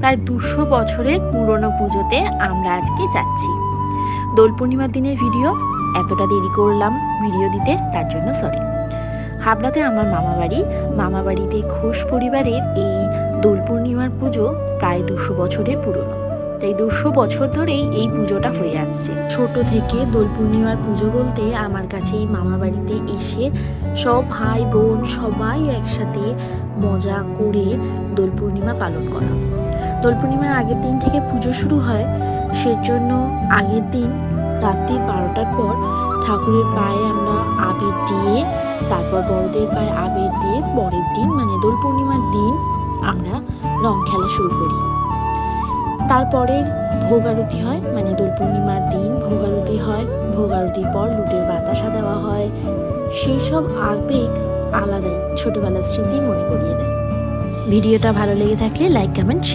প্রায় 200 বছরের পুরনো পুজোতে আমরা আজকে যাচ্ছি। দোল পূর্ণিমার দিনের ভিডিও, এতটা দেরি করলাম ভিডিও দিতে, তার জন্য সরি। হাবড়াতে আমার মামা বাড়িতে ঘোষ পরিবারের এই দোল পূর্ণিমার পুজো প্রায় 200 বছরের পুরনো। তাই 200 বছর ধরেই এই পুজোটা হয়ে আসছে। ছোট থেকে দোল পূর্ণিমার পুজো বলতে আমার কাছে এই মামা বাড়িতে এসে সব ভাই বোন সবাই একসাথে মজা করে দোল পূর্ণিমা পালন করা। দোল পূর্ণিমার আগের দিন থেকে পুজো শুরু হয়, সেজন্য আগের দিন রাত্রি 12টার পর ঠাকুরের পায়ে আমরা আবির দিয়ে, তারপর বড়দের পায়ে আবির দিয়ে পরের দিন মানে দোল পূর্ণিমার দিন আমরা রং খেলা শুরু করি। তারপরের ভোগ আরতি হয়, মানে দোল পূর্ণিমার দিন ভোগ আরতি হয়। ভোগ আরতির পর লুটের বাতাসা দেওয়া হয়। সেই সব আবেগ আলাদাই, ছোটবেলার স্মৃতি মনে করিয়ে দেয়। ভিডিওটা ভালো লেগে থাকলে লাইক, কমেন্ট, শেয়ার।